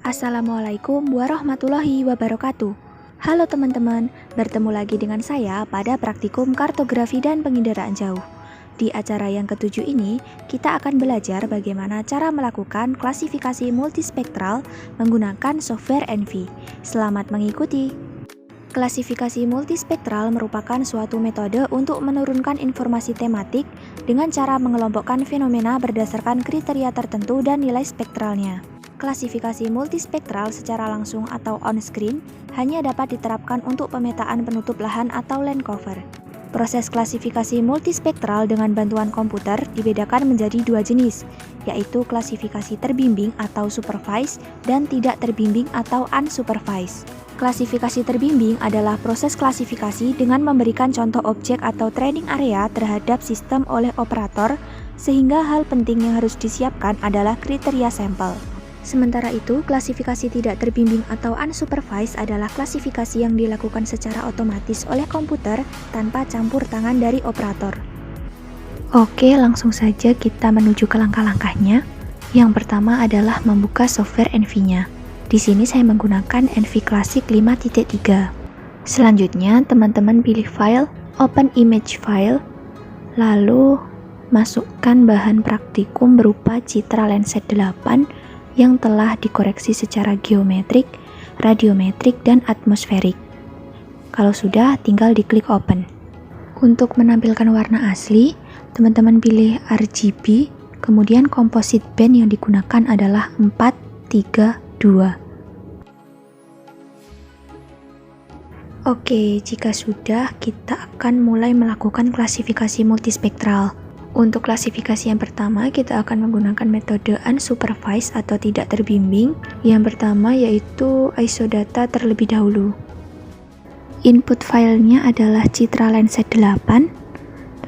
Assalamualaikum warahmatullahi wabarakatuh. Halo teman-teman, bertemu lagi dengan saya pada praktikum kartografi dan penginderaan jauh. Di acara yang ketujuh ini, kita akan belajar bagaimana cara melakukan klasifikasi multispektral menggunakan software ENVI. Selamat mengikuti. Klasifikasi multispektral merupakan suatu metode untuk menurunkan informasi tematik dengan cara mengelompokkan fenomena berdasarkan kriteria tertentu dan nilai spektralnya. Klasifikasi multispektral secara langsung atau on-screen hanya dapat diterapkan untuk pemetaan penutup lahan atau land cover. Proses klasifikasi multispektral dengan bantuan komputer dibedakan menjadi dua jenis, yaitu klasifikasi terbimbing atau supervised dan tidak terbimbing atau unsupervised. Klasifikasi terbimbing adalah proses klasifikasi dengan memberikan contoh objek atau training area terhadap sistem oleh operator, sehingga hal penting yang harus disiapkan adalah kriteria sampel. Sementara itu, klasifikasi tidak terbimbing atau unsupervised adalah klasifikasi yang dilakukan secara otomatis oleh komputer tanpa campur tangan dari operator. Oke, langsung saja kita menuju ke langkah-langkahnya. Yang pertama adalah membuka software ENVI-nya. Di sini saya menggunakan ENVI Classic 5.3. Selanjutnya, teman-teman pilih file, open image file, lalu masukkan bahan praktikum berupa citra Landsat 8 yang telah dikoreksi secara geometrik, radiometrik, dan atmosferik. Kalau sudah, tinggal diklik open. Untuk menampilkan warna asli, teman-teman pilih RGB, kemudian composite band yang digunakan adalah 432. Oke, jika sudah, kita akan mulai melakukan klasifikasi multispektral. Untuk klasifikasi yang pertama, kita akan menggunakan metode unsupervised atau tidak terbimbing. Yang pertama yaitu isodata terlebih dahulu. Input filenya adalah citra Landsat 8,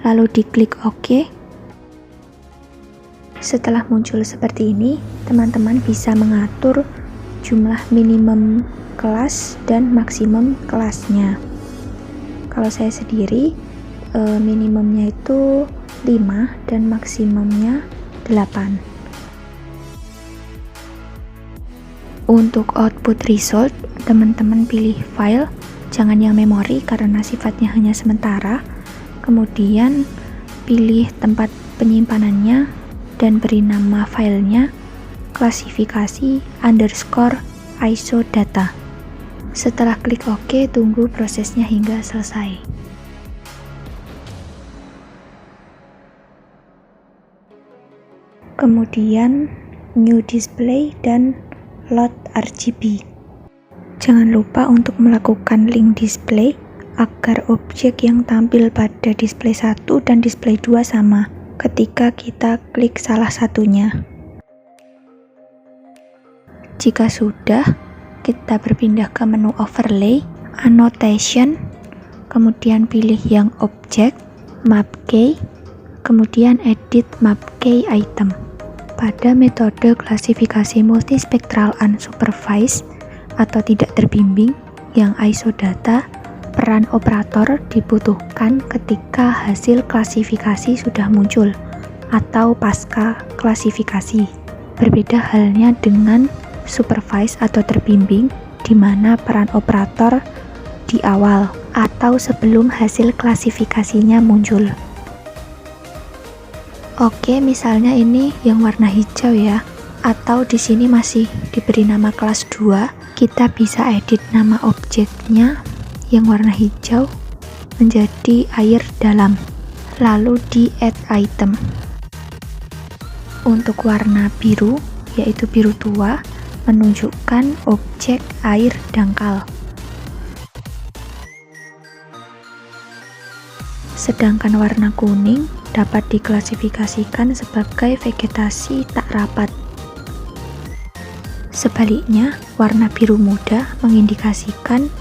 lalu diklik OK. Setelah muncul seperti ini, teman-teman bisa mengatur jumlah minimum kelas dan maksimum kelasnya. Kalau saya sendiri, minimumnya itu 5 dan maksimumnya 8. Untuk output result, teman-teman pilih file, jangan yang memori karena sifatnya hanya sementara. Kemudian pilih tempat penyimpanannya dan beri nama filenya klasifikasi _isodata. Setelah klik OK, tunggu prosesnya hingga selesai. Kemudian new display dan load RGB. Jangan lupa untuk melakukan link display agar objek yang tampil pada display 1 dan display 2 sama ketika kita klik salah satunya. Jika sudah, kita berpindah ke menu overlay, annotation, kemudian pilih yang objek, map key, kemudian edit map key item. Pada metode klasifikasi multispektral unsupervised atau tidak terbimbing yang isodata, peran operator dibutuhkan ketika hasil klasifikasi sudah muncul atau pasca klasifikasi. Berbeda halnya dengan supervised atau terbimbing, di mana peran operator di awal atau sebelum hasil klasifikasinya muncul. Oke, misalnya ini yang warna hijau ya, atau di sini masih diberi nama kelas 2, kita bisa edit nama objeknya yang warna hijau menjadi air dalam, lalu di add item. Untuk warna biru, yaitu biru tua, menunjukkan objek air dangkal. Sedangkan warna kuning dapat diklasifikasikan sebagai vegetasi tak rapat. Sebaliknya, warna biru muda mengindikasikan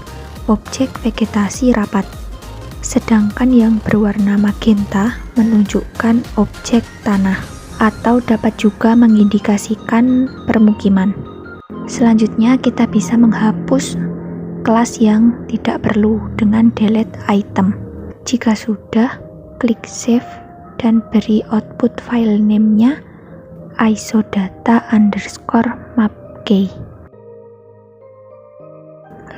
objek vegetasi rapat. Sedangkan yang berwarna magenta menunjukkan objek tanah, atau dapat juga mengindikasikan permukiman. Selanjutnya, kita bisa menghapus kelas yang tidak perlu dengan delete item. Jika sudah, klik save dan beri output file name-nya isodata_mapkey.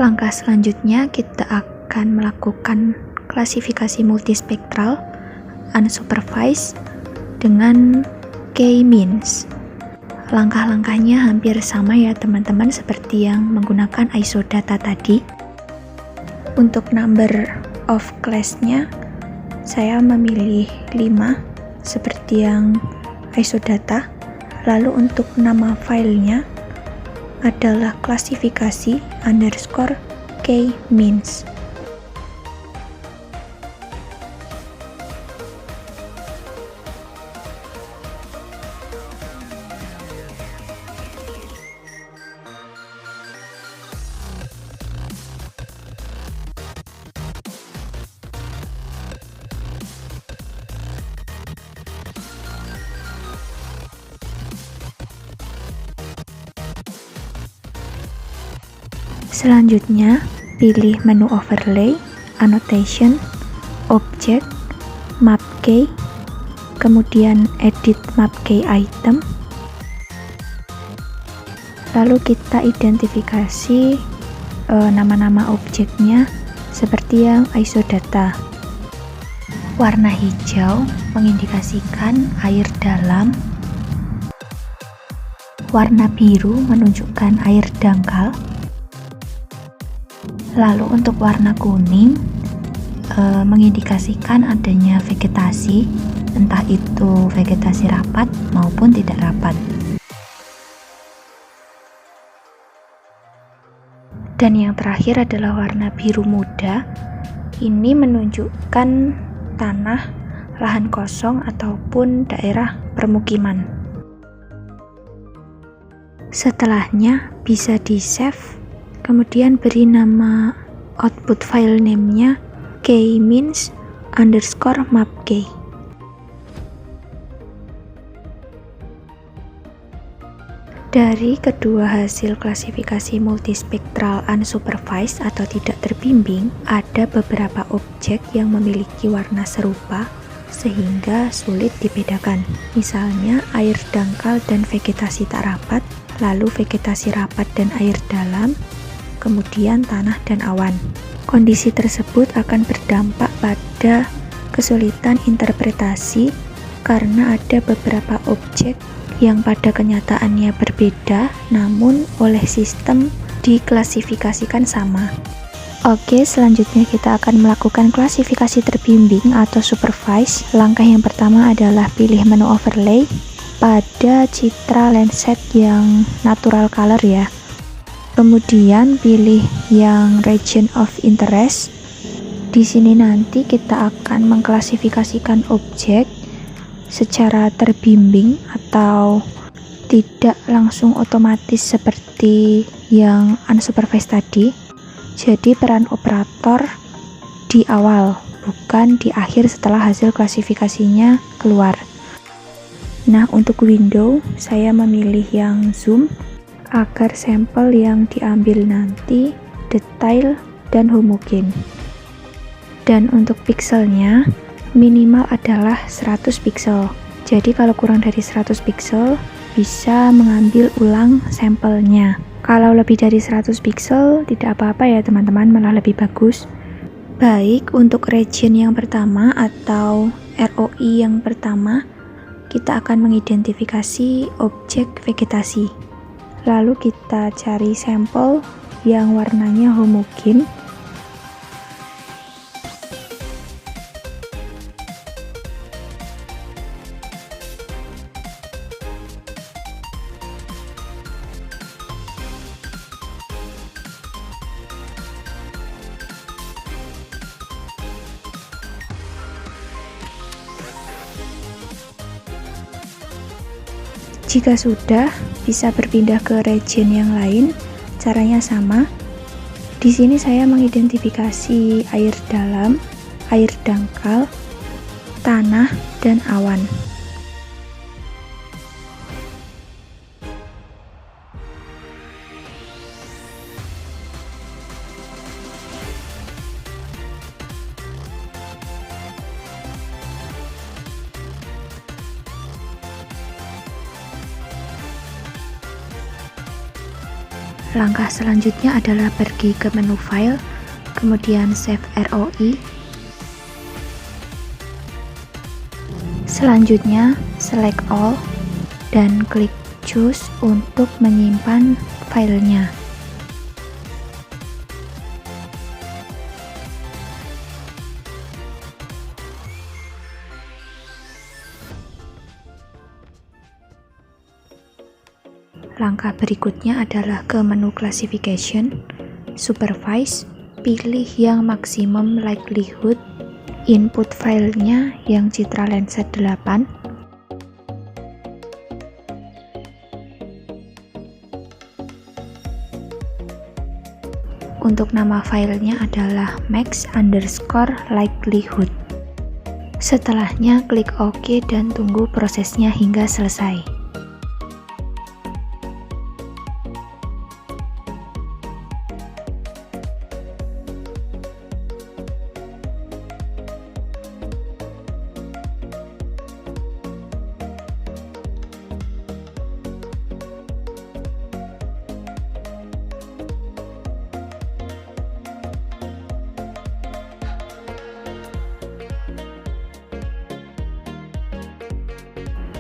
Langkah selanjutnya kita akan melakukan klasifikasi multispektral unsupervised dengan K-means. Langkah-langkahnya hampir sama ya teman-teman, seperti yang menggunakan isodata tadi. Untuk number of class-nya saya memilih 5 seperti yang isodata. Lalu untuk nama filenya adalah klasifikasi underscore K-means. Selanjutnya, pilih menu overlay, annotation, object, map key, kemudian edit map key item. Lalu kita identifikasi nama-nama objeknya seperti yang isodata. Warna hijau mengindikasikan air dalam, warna biru menunjukkan air dangkal. Lalu untuk warna kuning mengindikasikan adanya vegetasi, entah itu vegetasi rapat maupun tidak rapat. Dan yang terakhir adalah warna biru muda. Ini menunjukkan tanah, lahan kosong ataupun daerah permukiman. Setelahnya bisa di-save, kemudian beri nama output file name-nya K-means underscore map key. Dari kedua hasil klasifikasi multispektral unsupervised atau tidak terbimbing, ada beberapa objek yang memiliki warna serupa sehingga sulit dibedakan. Misalnya air dangkal dan vegetasi tak rapat, lalu vegetasi rapat dan air dalam, kemudian tanah dan awan. Kondisi tersebut akan berdampak pada kesulitan interpretasi karena ada beberapa objek yang pada kenyataannya berbeda, namun oleh sistem diklasifikasikan sama. Oke, selanjutnya kita akan melakukan klasifikasi terbimbing atau supervised. Langkah yang pertama adalah pilih menu overlay pada citra Landsat yang natural color ya. Kemudian pilih yang region of interest. Di sini nanti kita akan mengklasifikasikan objek secara terbimbing atau tidak langsung otomatis seperti yang unsupervised tadi. Jadi peran operator di awal, bukan di akhir setelah hasil klasifikasinya keluar. Nah, untuk window saya memilih yang zoom agar sampel yang diambil nanti detail dan homogen. Dan untuk pixelnya minimal adalah 100 pixel. Jadi kalau kurang dari 100 pixel bisa mengambil ulang sampelnya. Kalau lebih dari 100 pixel tidak apa-apa ya teman-teman, malah lebih bagus. Baik, untuk region yang pertama atau ROI yang pertama, kita akan mengidentifikasi objek vegetasi. Lalu kita cari sampel yang warnanya homogen. Jika sudah, bisa berpindah ke region yang lain. Caranya sama. Di sini saya mengidentifikasi air dalam, air dangkal, tanah, dan awan. Langkah selanjutnya adalah pergi ke menu file, kemudian save ROI. Selanjutnya select all dan klik choose untuk menyimpan filenya. Langkah berikutnya adalah ke menu classification, supervise, pilih yang maximum likelihood, input filenya yang Citra Lenset 8, untuk nama filenya adalah max_likelihood. Setelahnya klik OK dan tunggu prosesnya hingga selesai.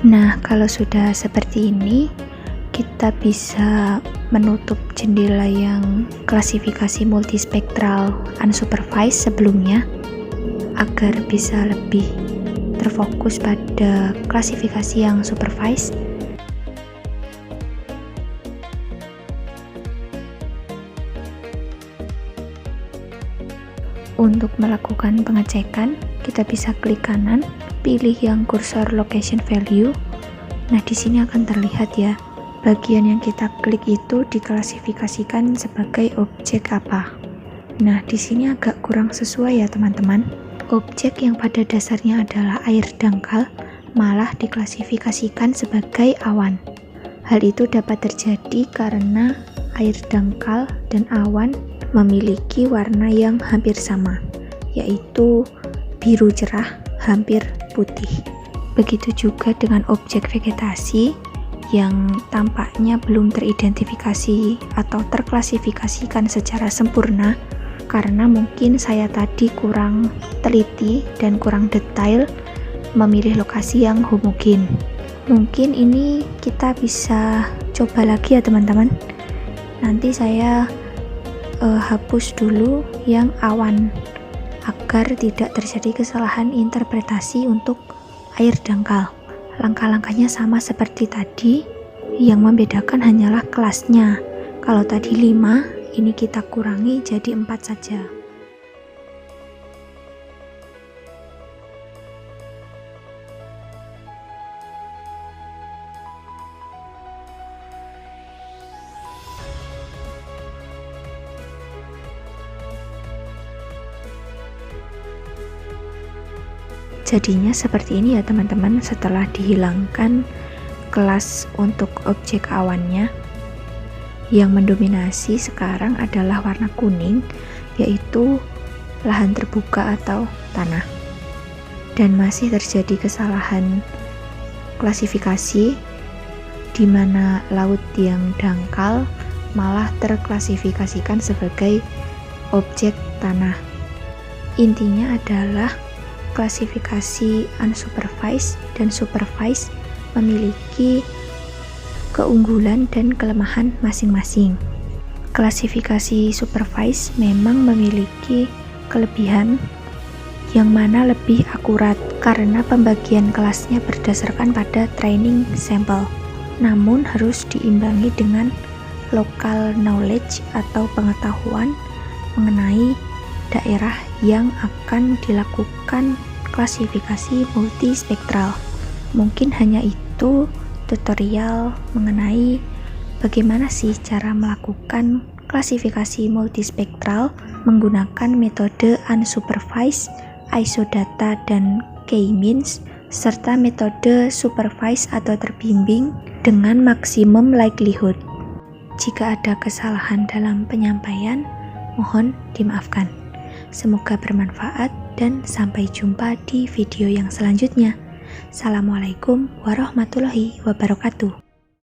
Nah, kalau sudah seperti ini, kita bisa menutup jendela yang klasifikasi multispektral unsupervised sebelumnya agar bisa lebih terfokus pada klasifikasi yang supervised. Untuk melakukan pengecekan, kita bisa klik kanan, pilih yang kursor location value. Nah, di sini akan terlihat ya, bagian yang kita klik itu diklasifikasikan sebagai objek apa. Nah, di sini agak kurang sesuai ya teman-teman. Objek yang pada dasarnya adalah air dangkal malah diklasifikasikan sebagai awan. Hal itu dapat terjadi karena air dangkal dan awan memiliki warna yang hampir sama, yaitu biru cerah hampir putih. Begitu juga dengan objek vegetasi yang tampaknya belum teridentifikasi atau terklasifikasikan secara sempurna karena mungkin saya tadi kurang teliti dan kurang detail memilih lokasi yang homogen. Mungkin ini kita bisa coba lagi ya teman-teman. Nanti saya hapus dulu yang awan agar tidak terjadi kesalahan interpretasi untuk air dangkal. Langkah-langkahnya sama seperti tadi, yang membedakan hanyalah kelasnya. Kalau tadi 5, ini kita kurangi jadi 4 saja. Jadinya seperti ini ya teman-teman, setelah dihilangkan kelas untuk objek awannya. Yang mendominasi sekarang adalah warna kuning, yaitu lahan terbuka atau tanah. Dan masih terjadi kesalahan klasifikasi di mana laut yang dangkal malah terklasifikasikan sebagai objek tanah. Intinya adalah klasifikasi unsupervised dan supervised memiliki keunggulan dan kelemahan masing-masing. Klasifikasi supervised memang memiliki kelebihan yang mana lebih akurat karena pembagian kelasnya berdasarkan pada training sampel. Namun harus diimbangi dengan local knowledge atau pengetahuan mengenai daerah yang akan dilakukan klasifikasi multispektral. Mungkin hanya itu tutorial mengenai bagaimana sih cara melakukan klasifikasi multispektral menggunakan metode unsupervised, isodata, dan k-means, serta metode supervised atau terbimbing dengan maksimum likelihood. Jika ada kesalahan dalam penyampaian, mohon dimaafkan. Semoga bermanfaat dan sampai jumpa di video yang selanjutnya. Assalamualaikum warahmatullahi wabarakatuh.